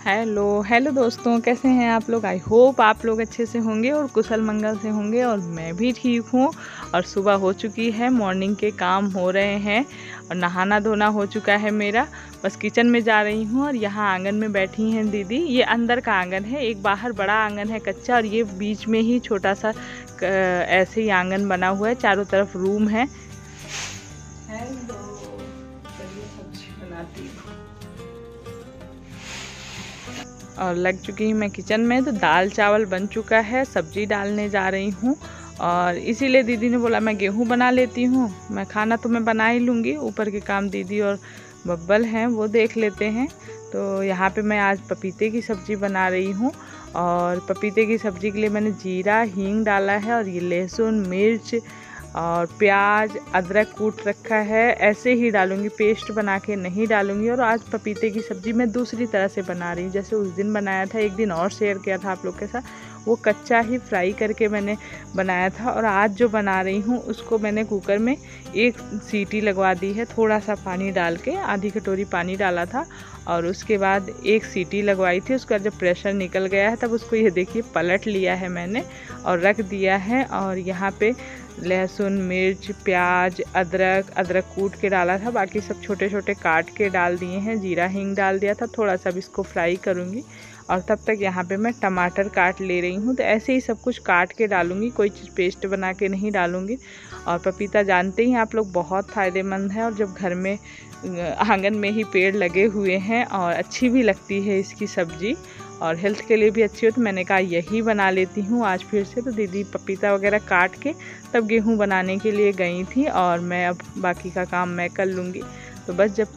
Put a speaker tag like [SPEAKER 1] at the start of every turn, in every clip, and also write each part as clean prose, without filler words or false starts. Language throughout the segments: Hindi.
[SPEAKER 1] हेलो हेलो दोस्तों, कैसे हैं आप लोग। आई होप आप लोग अच्छे से होंगे और कुशल मंगल से होंगे। और मैं भी ठीक हूँ। और सुबह हो चुकी है, मॉर्निंग के काम हो रहे हैं और नहाना धोना हो चुका है मेरा। बस किचन में जा रही हूँ और यहाँ आंगन में बैठी हैं दीदी। ये अंदर का आंगन है, एक बाहर बड़ा आंगन है कच्चा, और ये बीच में ही छोटा सा ऐसे ही आंगन बना हुआ है, चारों तरफ रूम है। हेलो, चलिए सब्जी बनाती हूँ। और लग चुकी हूँ मैं किचन में। तो दाल चावल बन चुका है, सब्जी डालने जा रही हूँ। और इसीलिए दीदी ने बोला मैं गेहूँ बना लेती हूँ। मैं खाना तो मैं बना ही लूँगी, ऊपर के काम दीदी और बब्बल हैं वो देख लेते हैं। तो यहाँ पे मैं आज पपीते की सब्ज़ी बना रही हूँ। और पपीते की सब्ज़ी के लिए मैंने जीरा हींग डाला है, और ये लहसुन मिर्च और प्याज अदरक कूट रखा है। ऐसे ही डालूंगी, पेस्ट बना के नहीं डालूंगी। और आज पपीते की सब्ज़ी मैं दूसरी तरह से बना रही हूँ, जैसे उस दिन बनाया था, एक दिन और शेयर किया था आप लोग के साथ, वो कच्चा ही फ्राई करके मैंने बनाया था। और आज जो बना रही हूँ उसको मैंने कुकर में एक सीटी लगवा दी है, थोड़ा सा पानी डाल के, आधी कटोरी पानी डाला था। और उसके बाद एक सीटी लगवाई थी। उसका जब प्रेशर निकल गया है तब उसको ये देखिए पलट लिया है मैंने और रख दिया है। और यहाँ पे लहसुन मिर्च प्याज अदरक कूट के डाला था, बाकी सब छोटे छोटे काट के डाल दिए हैं। जीरा हींग डाल दिया था, थोड़ा सा भी इसको फ्राई करूँगी। और तब तक यहाँ पे मैं टमाटर काट ले रही हूँ। तो ऐसे ही सब कुछ काट के डालूँगी, कोई चीज़ पेस्ट बना के नहीं डालूँगी। और पपीता जानते ही आप लोग बहुत फ़ायदेमंद है, और जब घर में आंगन में ही पेड़ लगे हुए हैं और अच्छी भी लगती है इसकी सब्ज़ी, और हेल्थ के लिए भी अच्छी हो, तो मैंने कहा यही बना लेती हूँ आज फिर से। तो दीदी पपीता वगैरह काट के तब गेहूँ बनाने के लिए गई थी, और मैं अब बाकी का काम मैं कर लूँगी। तो बस जब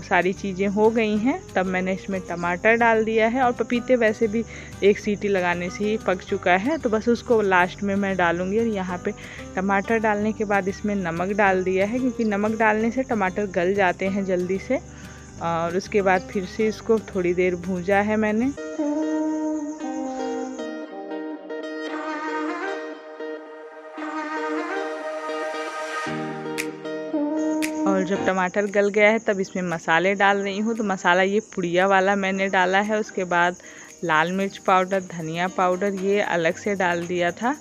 [SPEAKER 1] सारी चीज़ें हो गई हैं तब मैंने इसमें टमाटर डाल दिया है। और पपीते वैसे भी एक सीटी लगाने से ही पक चुका है, तो बस उसको लास्ट में मैं डालूँगी। और यहाँ पे टमाटर डालने के बाद इसमें नमक डाल दिया है, क्योंकि नमक डालने से टमाटर गल जाते हैं जल्दी से। और उसके बाद फिर से इसको थोड़ी देर भूंजा है मैंने। और जब टमाटर गल गया है तब इसमें मसाले डाल रही हूँ। तो मसाला ये पुड़िया वाला मैंने डाला है। उसके बाद लाल मिर्च पाउडर धनिया पाउडर ये अलग से डाल दिया था।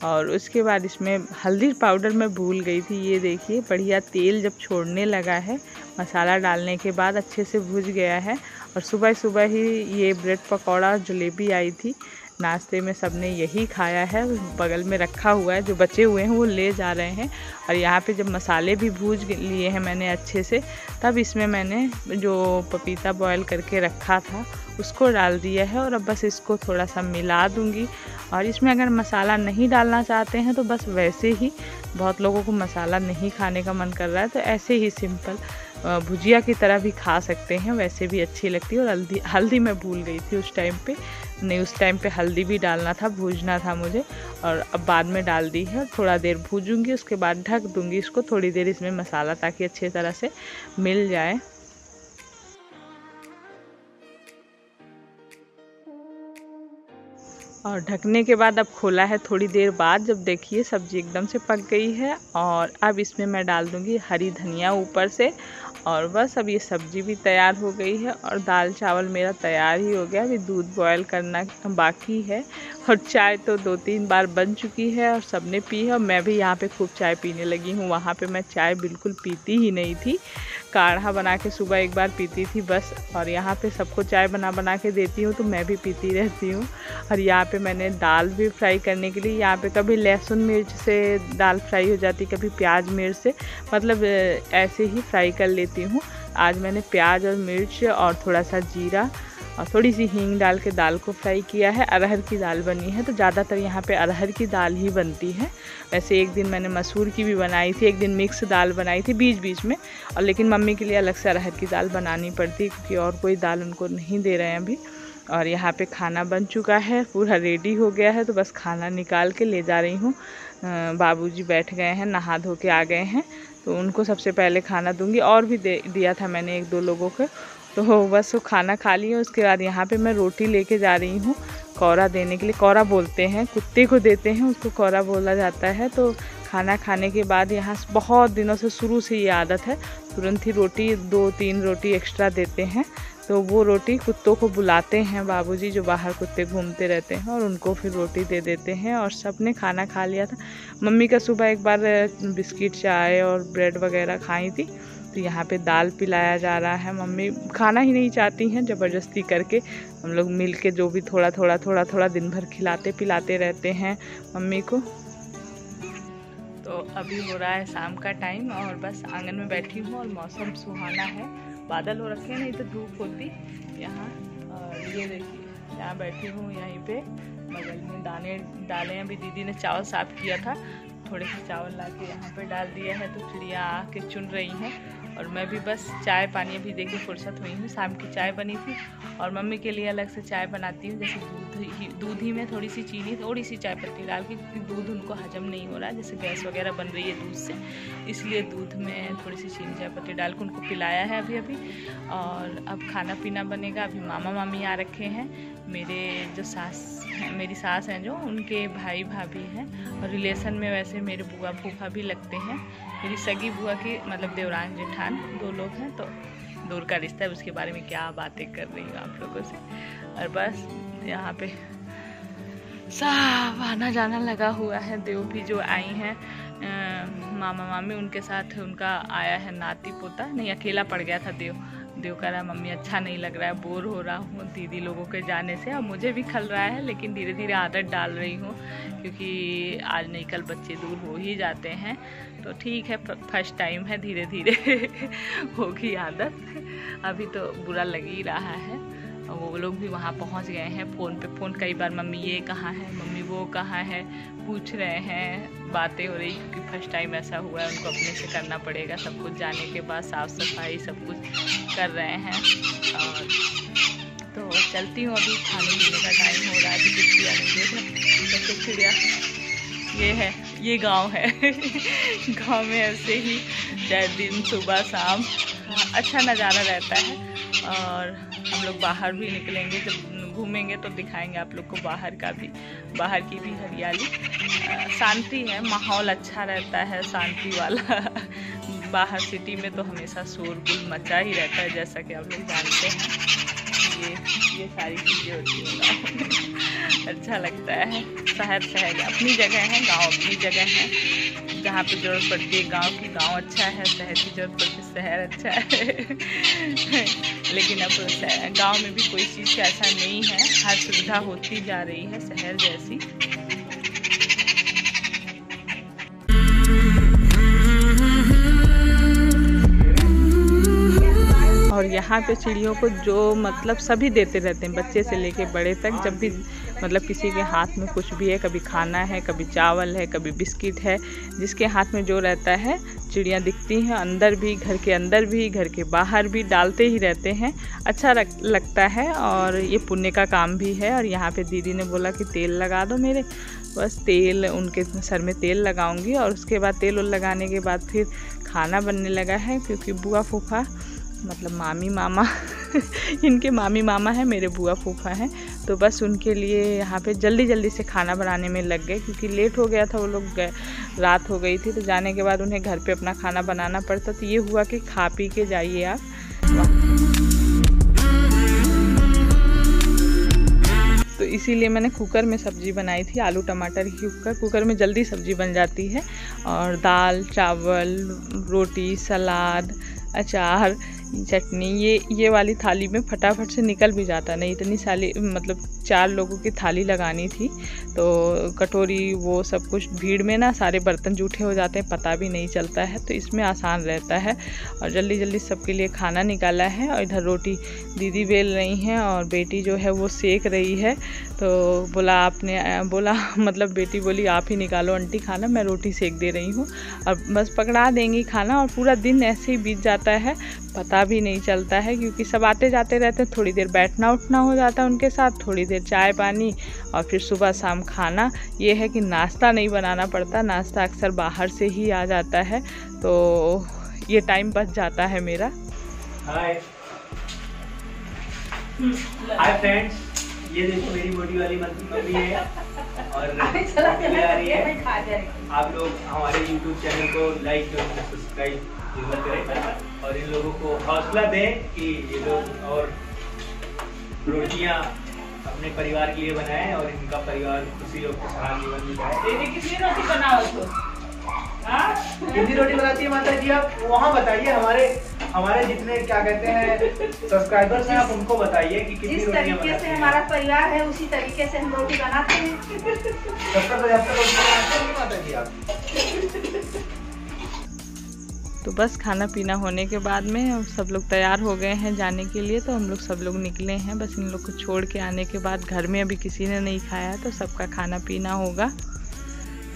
[SPEAKER 1] और उसके बाद इसमें हल्दी पाउडर मैं भूल गई थी। ये देखिए बढ़िया तेल जब छोड़ने लगा है मसाला डालने के बाद, अच्छे से भुज गया है। और सुबह सुबह ही ये ब्रेड पकौड़ा और जलेबी आई थी नाश्ते में, सबने यही खाया है। बगल में रखा हुआ है, जो बचे हुए हैं वो ले जा रहे हैं। और यहाँ पे जब मसाले भी भूज लिए हैं मैंने अच्छे से, तब इसमें मैंने जो पपीता बॉयल करके रखा था उसको डाल दिया है। और अब बस इसको थोड़ा सा मिला दूँगी। और इसमें अगर मसाला नहीं डालना चाहते हैं तो बस वैसे ही, बहुत लोगों को मसाला नहीं खाने का मन कर रहा है तो ऐसे ही सिंपल भुजिया की तरह भी खा सकते हैं, वैसे भी अच्छी लगती है। और हल्दी मैं भूल गई थी उस टाइम पे, नहीं उस टाइम पे हल्दी भी डालना था, भूजना था मुझे। और अब बाद में डाल दी है। थोड़ा देर भूजूंगी, उसके बाद ढक दूंगी इसको थोड़ी देर इसमें मसाला, ताकि अच्छी तरह से मिल जाए। और ढकने के बाद अब खोला है थोड़ी देर बाद, जब देखिए सब्ज़ी एकदम से पक गई है। और अब इसमें मैं डाल दूँगी हरी धनिया ऊपर से। और बस अब ये सब्ज़ी भी तैयार हो गई है और दाल चावल मेरा तैयार ही हो गया। अभी दूध बॉयल करना बाकी है। और चाय तो 2-3 बार बन चुकी है और सबने पी है, और मैं भी यहाँ पे खूब चाय पीने लगी हूँ। वहाँ पे मैं चाय बिल्कुल पीती ही नहीं थी, काढ़ा बना के सुबह एक बार पीती थी बस। और यहाँ पे सबको चाय बना के देती हूँ तो मैं भी पीती रहती हूँ। और यहाँ पे मैंने दाल भी फ्राई करने के लिए, यहाँ पे कभी लहसुन मिर्च से दाल फ्राई हो जाती, कभी प्याज मिर्च से, मतलब ऐसे ही फ्राई कर लेती हूँ। आज मैंने प्याज और मिर्च और थोड़ा सा जीरा और थोड़ी सी हींग डाल के दाल को फ्राई किया है। अरहर की दाल बनी है, तो ज़्यादातर यहाँ पे अरहर की दाल ही बनती है। वैसे एक दिन मैंने मसूर की भी बनाई थी, एक दिन मिक्स दाल बनाई थी बीच बीच में। और लेकिन मम्मी के लिए अलग से अरहर की दाल बनानी पड़ती है, क्योंकि और कोई दाल उनको नहीं दे रहे हैं अभी। और यहाँ पे खाना बन चुका है, पूरा रेडी हो गया है, तो बस खाना निकाल के ले जा रही हूँ। बाबूजी बैठ गए हैं, नहा धो के आ गए हैं, तो उनको सबसे पहले खाना दूंगी। और भी दिया था मैंने 1-2 लोगों को, तो बस वो खाना खा लिए। उसके बाद यहाँ पे मैं रोटी लेके जा रही हूँ कौरा देने के लिए। कौरा बोलते हैं, कुत्ते को देते हैं उसको कौरा बोला जाता है। तो खाना खाने के बाद यहाँ बहुत दिनों से शुरू से ये आदत है, तुरंत ही रोटी 2-3 रोटी एक्स्ट्रा देते हैं। तो वो रोटी कुत्तों को बुलाते हैं बाबूजी, जो बाहर कुत्ते घूमते रहते हैं, और उनको फिर रोटी दे देते हैं। और सब ने खाना खा लिया था। मम्मी का सुबह एक बार बिस्किट, चाय और ब्रेड वगैरह खाई थी। तो यहाँ पे दाल पिलाया जा रहा है। मम्मी खाना ही नहीं चाहती हैं, ज़बरदस्ती करके हम लोग मिल के जो भी थोड़ा थोड़ा दिन भर खिलाते पिलाते रहते हैं मम्मी को। तो अभी हो रहा है शाम का टाइम और बस आंगन में बैठी हूँ और मौसम सुहाना है। बादल हो रखे हैं, नहीं तो धूप होती यहाँ। और ये देखिए यहाँ बैठी हूँ, यहीं पे बगल में दाने डाले। अभी दीदी ने चावल साफ़ किया था, थोड़े से चावल ला के यहाँ पे डाल दिया है। तो चिड़िया आके चुन रही हैं और मैं भी बस चाय पानी अभी देखिए फुर्सत हुई हूँ। शाम की चाय बनी थी और मम्मी के लिए अलग से चाय बनाती हूँ। जैसे दूध ही में थोड़ी सी चीनी, थोड़ी सी चाय पत्ती डाल के, क्योंकि दूध उनको हजम नहीं हो रहा है, जैसे गैस वगैरह बन रही है दूध से, इसलिए दूध में थोड़ी सी चीनी चाय पत्ती डाल के उनको पिलाया है अभी। और अब खाना पीना बनेगा। अभी मामा मामी आ रखे हैं, मेरे जो मेरी सास हैं जो, उनके भाई भाभी हैं। और रिलेशन में वैसे मेरे बुआ फूफा भी लगते हैं। मेरी सगी बुआ की मतलब देवरान जेठान 2 लोग हैं, तो दूर का रिश्ता है, उसके बारे में क्या बातें कर रही हूँ आप लोगों से। और बस यहाँ पे सब आना जाना लगा हुआ है। देव भी जो आई हैं मामा मामी, उनके साथ उनका आया है नाती पोता। नहीं, अकेला पड़ गया था देव कह रहा है मम्मी अच्छा नहीं लग रहा है, बोर हो रहा हूँ दीदी लोगों के जाने से। अब मुझे भी खल रहा है, लेकिन धीरे धीरे आदत डाल रही हूँ, क्योंकि आज नहीं कल बच्चे दूर हो ही जाते हैं। तो ठीक है, फर्स्ट टाइम है, धीरे धीरे होगी आदत। अभी तो बुरा लग ही रहा है। और वो लोग भी वहाँ पहुँच गए हैं। फ़ोन पे फ़ोन कई बार, मम्मी ये कहाँ है, मम्मी वो कहाँ है, पूछ रहे हैं, बातें हो रही, क्योंकि फर्स्ट टाइम ऐसा हुआ है। उनको अपने से करना पड़ेगा सब कुछ, जाने के बाद साफ़ सफाई सब कुछ कर रहे हैं। और तो चलती हूँ, अभी खाने पीने का टाइम हो रहा है। अभी कुछ किया नहीं, देख रहे चिड़िया ये है, ये गांव है। गांव में ऐसे ही दिन सुबह शाम अच्छा नज़ारा रहता है। और हम लोग बाहर भी निकलेंगे, जब घूमेंगे तो दिखाएंगे आप लोग को बाहर की भी हरियाली। शांति है, माहौल अच्छा रहता है, शांति वाला। बाहर सिटी में तो हमेशा शोरगुल मचा ही रहता है, जैसा कि आप लोग जानते हैं। ये सारी चीज़ें होती हैं। अच्छा लगता है। शहर अपनी जगह है, गांव अपनी जगह है। जहाँ पे ज़रूरत पड़ती है गांव की, गांव अच्छा है। शहर की ज़रूरत पड़ती है, शहर अच्छा है। लेकिन अब गांव में भी कोई चीज़ ऐसा नहीं है, हर सुविधा होती जा रही है शहर जैसी। और यहाँ पे चिड़ियों को जो मतलब सभी देते रहते हैं, बच्चे से लेके बड़े तक। जब भी मतलब किसी के हाथ में कुछ भी है, कभी खाना है, कभी चावल है, कभी बिस्किट है, जिसके हाथ में जो रहता है, चिड़ियाँ दिखती हैं अंदर भी, घर के अंदर भी, घर के बाहर भी, डालते ही रहते हैं। अच्छा लगता है और ये पुण्य का काम भी है। और यहाँ पे दीदी ने बोला कि तेल लगा दो मेरे, बस तेल उनके सर में तेल लगाऊंगी। और उसके बाद तेल लगाने के बाद फिर खाना बनने लगा है, क्योंकि बुआ फूफा मतलब मामी मामा इनके मामी मामा है, मेरे बुआ फूफा हैं। तो बस उनके लिए यहाँ पे जल्दी से खाना बनाने में लग गए, क्योंकि लेट हो गया था, वो लोग रात हो गई थी। तो जाने के बाद उन्हें घर पे अपना खाना बनाना पड़ता। तो ये हुआ कि खा पी के जाइए आप। तो इसीलिए मैंने कुकर में सब्ज़ी बनाई थी, आलू टमाटर की। कुकर में जल्दी सब्ज़ी बन जाती है। और दाल, चावल, रोटी, सलाद, अचार, चटनी, ये वाली थाली में फटाफट से निकल भी जाता। नहीं इतनी सारी मतलब 4 लोगों की थाली लगानी थी, तो कटोरी वो सब कुछ भीड़ में ना सारे बर्तन जूठे हो जाते हैं, पता भी नहीं चलता है। तो इसमें आसान रहता है। और जल्दी सबके लिए खाना निकाला है। और इधर रोटी दीदी बेल रही हैं और बेटी जो है वो सेक रही है। तो बोला मतलब बेटी बोली आप ही निकालो आंटी खाना, मैं रोटी सेक दे रही हूँ। और बस पकड़ा देंगी खाना और पूरा दिन ऐसे ही बीत जाता है, पता भी नहीं चलता है। क्योंकि सब आते जाते रहते हैं, थोड़ी देर बैठना उठना हो जाता है उनके साथ, थोड़ी देर चाय पानी, और फिर सुबह शाम खाना। ये है कि नाश्ता नहीं बनाना पड़ता, नाश्ता अक्सर बाहर से ही आ जाता है, तो ये टाइम बच जाता है मेरा।
[SPEAKER 2] हाय फ्रेंड्स, ये देखो मेरी मोटी वाली मम्मी है और चली आ रही है। आप लोग हमारे YouTube चैनल को लाइक और सब्सक्राइब जरूर करें और इन लोगों को हौसला दें कि ये लोग और रोटियां अपने परिवार के लिए बनाएं और इनका परिवार खुशी और खुशहाल जीवन बिताए।
[SPEAKER 1] कितनी रोटी बनाओ तो?
[SPEAKER 2] कितनी रोटी बनाती है माता जी आप? वहाँ बताइए, हमारे जितने क्या कहते हैं सब्सक्राइबर्स हैं, आप उनको बताइए कि कितनी रोटियां बनाती हैं।
[SPEAKER 3] जिस तरीके से हमारा परिवार है उसी तरीके से हम रोटी बनाते हैं।
[SPEAKER 2] तब तक रोटी बनाते हैं माता जी आप?
[SPEAKER 1] तो बस खाना पीना होने के बाद में हम सब लोग तैयार हो गए हैं जाने के लिए। तो हम लोग सब लोग निकले हैं। बस इन लोग को छोड़ के आने के बाद घर में अभी किसी ने नहीं खाया तो सबका खाना पीना होगा।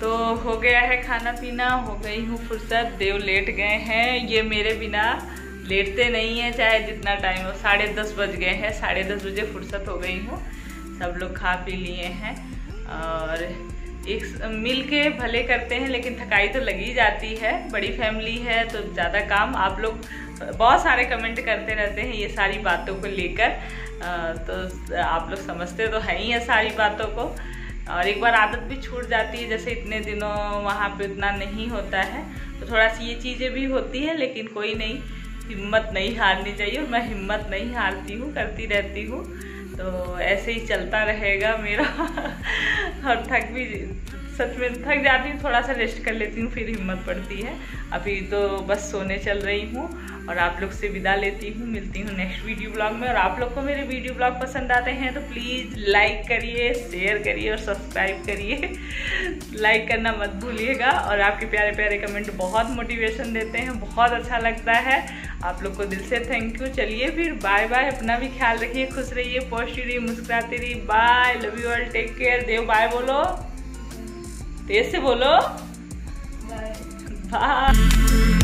[SPEAKER 1] तो हो गया है खाना पीना, हो गई हूँ फुर्सत। देव लेट गए हैं, ये मेरे बिना लेटते नहीं हैं चाहे जितना टाइम हो। 10:30 बज गए हैं, 10:30 बजे फुर्सत हो गई हूँ। सब लोग खा पी लिए हैं और एक मिल के भले करते हैं लेकिन थकाई तो लगी जाती है। बड़ी फैमिली है तो ज़्यादा काम। आप लोग बहुत सारे कमेंट करते रहते हैं ये सारी बातों को लेकर, तो आप लोग समझते तो हैं ही है सारी बातों को। और एक बार आदत भी छूट जाती है, जैसे इतने दिनों वहाँ पे उतना नहीं होता है तो थोड़ा सी ये चीज़ें भी होती है, लेकिन कोई नहीं, हिम्मत नहीं हारनी चाहिए और मैं हिम्मत नहीं हारती हूँ, करती रहती हूँ। तो ऐसे ही चलता रहेगा मेरा। और सच में थक जाती हूँ, थोड़ा सा रेस्ट कर लेती हूँ, फिर हिम्मत पड़ती है। अभी तो बस सोने चल रही हूँ और आप लोग से विदा लेती हूँ। मिलती हूँ नेक्स्ट वीडियो ब्लॉग में। और आप लोग को मेरे वीडियो ब्लॉग पसंद आते हैं तो प्लीज़ लाइक करिए, शेयर करिए और सब्सक्राइब करिए। लाइक करना मत भूलिएगा। और आपके प्यारे प्यारे कमेंट बहुत मोटिवेशन देते हैं, बहुत अच्छा लगता है। आप लोग को दिल से थैंक यू। चलिए फिर बाय बाय। अपना भी ख्याल रखिए, खुश रहिए, पॉजिटिव रहिए, मुस्कुराते रहिए। Bye, love you all, take care. Dev bye बोलो, तेज से बोलो, बाय।